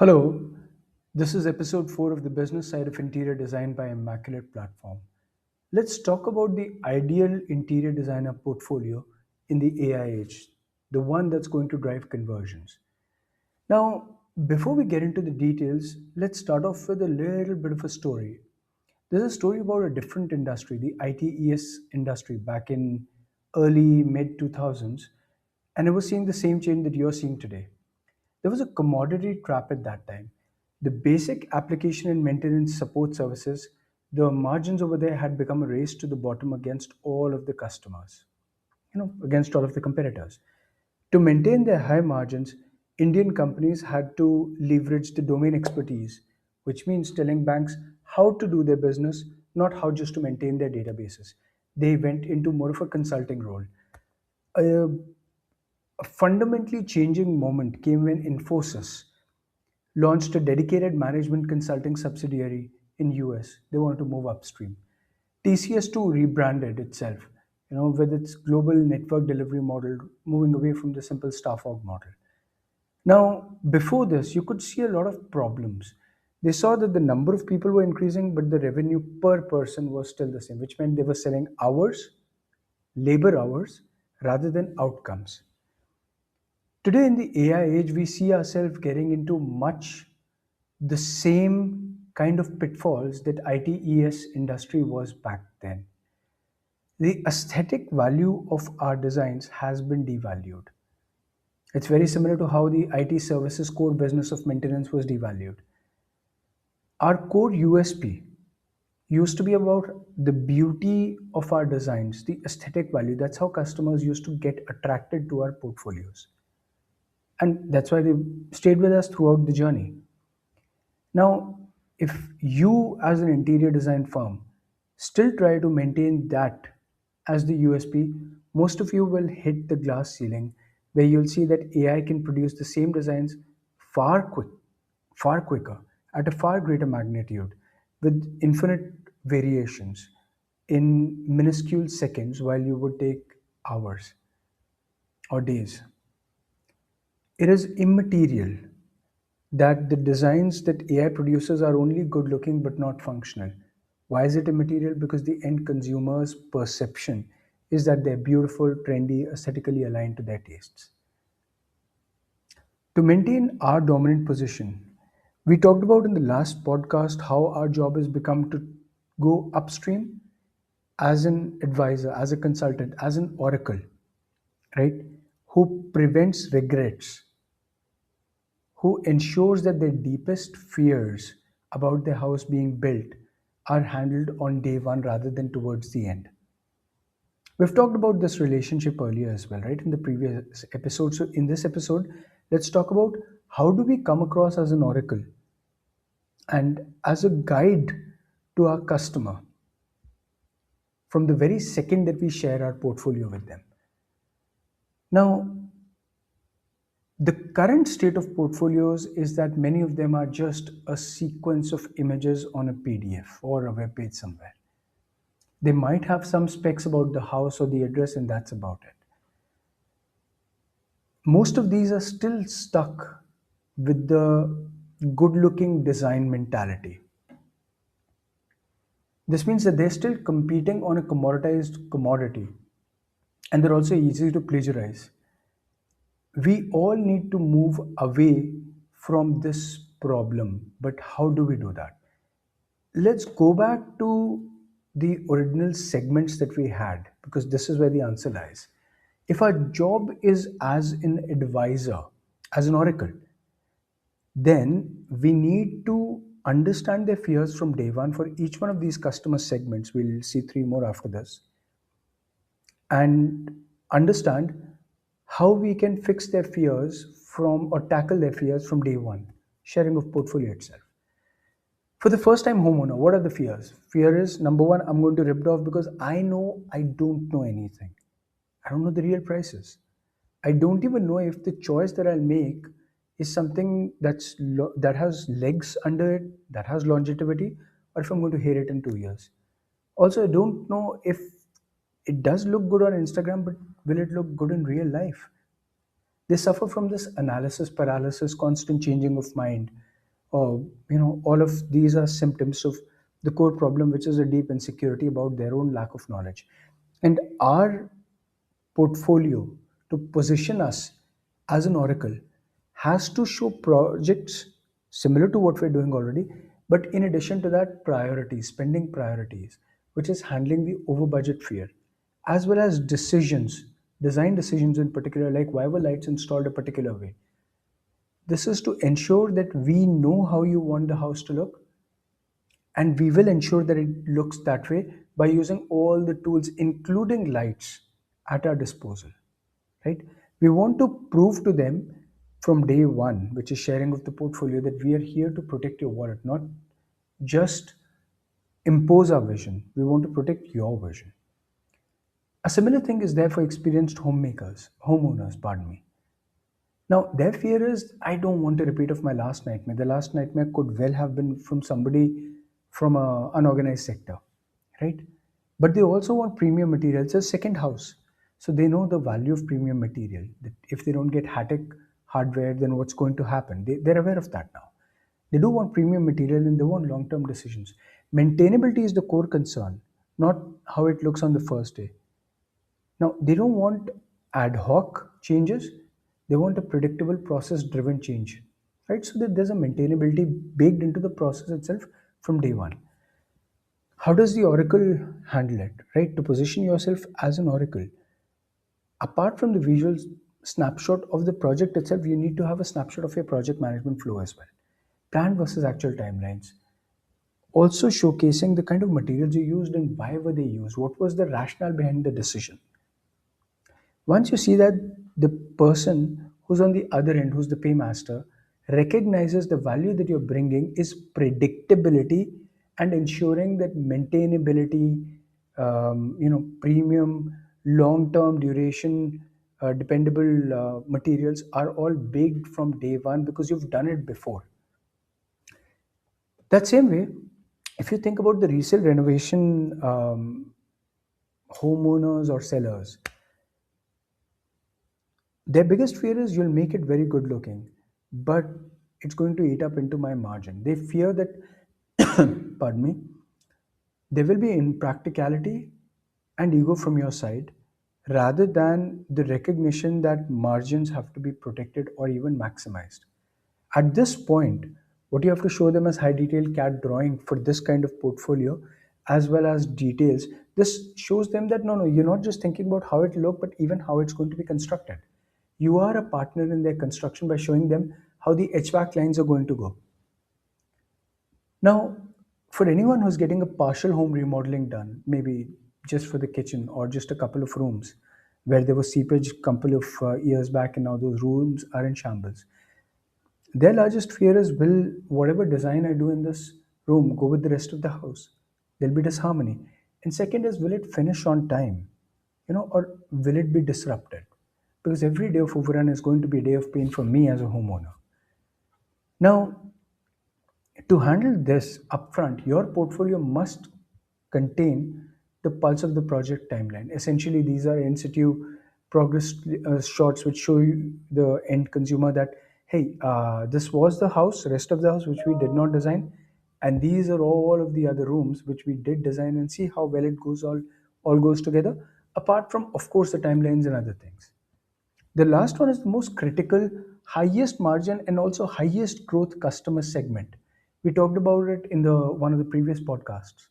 Hello, this is episode 4 of the business side of interior design by Immaculate Platform. Let's talk about the ideal interior designer portfolio in the AI age, the one that's going to drive conversions. Now, before we get into the details, let's start off with a little bit of a story. There's a story about a different industry, the ITES industry, back in early mid 2000s, and I was seeing the same change that you're seeing today. There was a commodity trap at that time. The basic application and maintenance support services, the margins over there had become a race to the bottom against all of the customers, against all of the competitors. To maintain their high margins, Indian companies had to leverage the domain expertise, which means telling banks how to do their business, not how just to maintain their databases. They went into more of a consulting role. A, a fundamentally changing moment came when Infosys launched a dedicated management consulting subsidiary in US. They wanted to move upstream. TCS too rebranded itself, with its global network delivery model, moving away from the simple staff org model. Now, before this, you could see a lot of problems. They saw that the number of people were increasing, but the revenue per person was still the same, which meant they were selling hours, labor hours, rather than outcomes. Today, in the AI age, we see ourselves getting into much the same kind of pitfalls that ITES industry was back then. The aesthetic value of our designs has been devalued. It's very similar to how the IT services core business of maintenance was devalued. Our core USP used to be about the beauty of our designs, the aesthetic value. That's how customers used to get attracted to our portfolios. And that's why they stayed with us throughout the journey. Now, if you, as an interior design firm, still try to maintain that as the USP, most of you will hit the glass ceiling where you'll see that AI can produce the same designs far quick, far quicker, at a far greater magnitude, with infinite variations in minuscule seconds, while you would take hours or days. It is immaterial that the designs that AI produces are only good looking but not functional. Why is it immaterial? Because the end consumer's perception is that they're beautiful, trendy, aesthetically aligned to their tastes. To maintain our dominant position, we talked about in the last podcast how our job has become to go upstream as an advisor, as a consultant, as an oracle, right? Who prevents regrets, who ensures that their deepest fears about their house being built are handled on day one rather than towards the end. We've talked about this relationship earlier as well, right? In the previous episode. So, in this episode, let's talk about how do we come across as an oracle and as a guide to our customer from the very second that we share our portfolio with them. Now, the current state of portfolios is that many of them are just a sequence of images on a PDF or a web page somewhere. They might have some specs about the house or the address, and that's about it. Most of these are still stuck with the good looking design mentality. This means that they're still competing on a commoditized commodity, and they're also easy to plagiarize. We all need to move away from this problem, but how do we do that? Let's go back to the original segments that we had, because this is where the answer lies. If our job is as an advisor, as an oracle, then we need to understand their fears from day one for each one of these customer segments. We'll see three more after this, and understand how we can fix their fears from or tackle their fears from day one, sharing of portfolio itself. For the first time homeowner, what are the fears? Fear is number one, I'm going to rip it off because I know I don't know anything. I don't know the real prices. I don't even know if the choice that I'll make is something that has legs under it, that has longevity, or if I'm going to hear it in 2 years. Also, I don't know if it does look good on Instagram, but will it look good in real life? They suffer from this analysis paralysis, constant changing of mind. All of these are symptoms of the core problem, which is a deep insecurity about their own lack of knowledge. And our portfolio, to position us as an oracle, has to show projects similar to what we're doing already, but in addition to that, priorities, spending priorities, which is handling the over budget fear, as well as decisions, design decisions in particular, like why were lights installed a particular way. This is to ensure that we know how you want the house to look, and we will ensure that it looks that way by using all the tools, including lights, at our disposal. Right? We want to prove to them from day one, which is sharing of the portfolio, that we are here to protect your wallet, not just impose our vision. We want to protect your vision. A similar thing is there for experienced homeowners, pardon me. Now, their fear is, I don't want a repeat of my last nightmare. The last nightmare could well have been from somebody from a unorganized sector, right? But they also want premium material. It's a second house. So they know the value of premium material. That if they don't get high-tech hardware, then what's going to happen? They're aware of that now. They do want premium material and they want long-term decisions. Maintainability is the core concern, not how it looks on the first day. Now, they don't want ad hoc changes, they want a predictable process driven change, right? So that there's a maintainability baked into the process itself from day one. How does the oracle handle it, right? To position yourself as an oracle, apart from the visual snapshot of the project itself, you need to have a snapshot of your project management flow as well. Plan versus actual timelines. Also showcasing the kind of materials you used and why were they used, what was the rationale behind the decision. Once you see that the person who's on the other end, who's the paymaster, recognizes the value that you're bringing is predictability and ensuring that maintainability, premium, long-term duration, dependable materials are all baked from day one because you've done it before. That same way, if you think about the resale renovation homeowners or sellers, their biggest fear is you'll make it very good looking, but it's going to eat up into my margin. They fear that, pardon me, there will be impracticality and ego from your side rather than the recognition that margins have to be protected or even maximized. At this point, what you have to show them is high detail CAD drawing for this kind of portfolio as well as details. This shows them that no, you're not just thinking about how it look, but even how it's going to be constructed. You are a partner in their construction by showing them how the HVAC lines are going to go. Now, for anyone who's getting a partial home remodeling done, maybe just for the kitchen or just a couple of rooms where there was seepage a couple of years back and now those rooms are in shambles, their largest fear is, will whatever design I do in this room go with the rest of the house? There'll be disharmony. And second is, will it finish on time? Or will it be disrupted? Because every day of overrun is going to be a day of pain for me as a homeowner. Now, to handle this upfront, your portfolio must contain the pulse of the project timeline. Essentially, these are in situ progress shots which show you the end consumer that, hey, this was the house, rest of the house which we did not design, and these are all of the other rooms which we did design, and see how well it goes all goes together. Apart from, of course, the timelines and other things. The last one is the most critical, highest margin, and also highest growth customer segment. We talked about it in the one of the previous podcasts.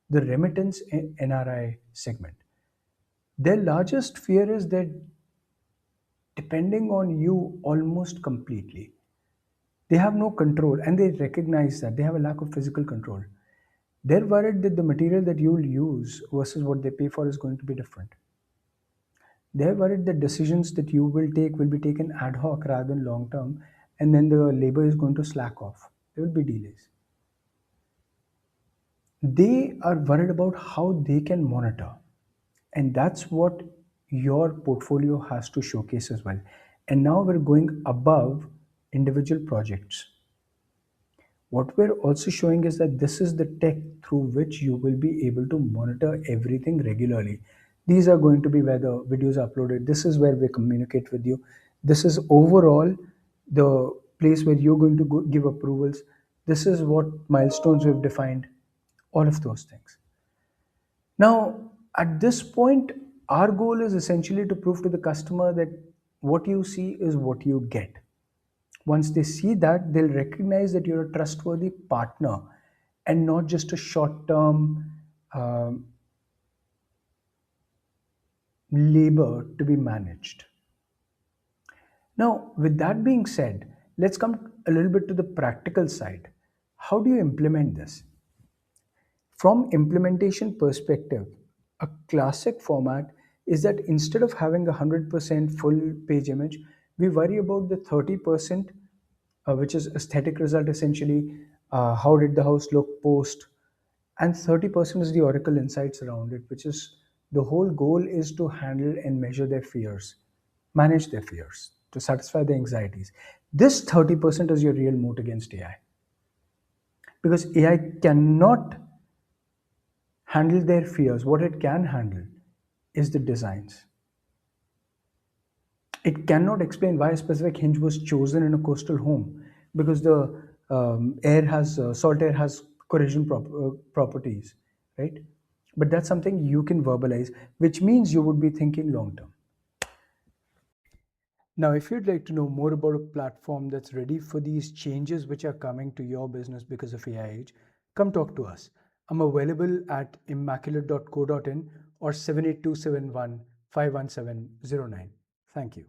The remittance NRI segment. Their largest fear is that depending on you almost completely. They have no control and they recognize that they have a lack of physical control. They're worried that the material that you'll use versus what they pay for is going to be different. They're worried that decisions that you will take will be taken ad hoc rather than long term, and then the labor is going to slack off. There will be delays. They are worried about how they can monitor, and that's what your portfolio has to showcase as well. And now we're going above individual projects. What we're also showing is that this is the tech through which you will be able to monitor everything regularly. These are going to be where the videos are uploaded. This is where we communicate with you. This is overall the place where you're going to give approvals. This is what milestones we've defined, all of those things. Now, at this point, our goal is essentially to prove to the customer that what you see is what you get. Once they see that, they'll recognize that you're a trustworthy partner and not just a short term labor to be managed. Now, with that being said, let's come a little bit to the practical side. How do you implement this? From implementation perspective, a classic format is that instead of having a 100% full page image, we worry about the 30%, which is aesthetic result essentially. How did the house look post? And 30% is the oracle insights around it, which is the whole goal is to handle and measure their fears, manage their fears, to satisfy their anxieties. This 30% is your real moat against AI, because AI cannot handle their fears. What it can handle is the designs. It cannot explain why a specific hinge was chosen in a coastal home because the air has salt air has corrosion properties, right? But that's something you can verbalize, which means you would be thinking long term. Now, if you'd like to know more about a platform that's ready for these changes which are coming to your business because of AI age, come talk to us. I'm available at immaculate.co.in or 78271 51709. Thank you.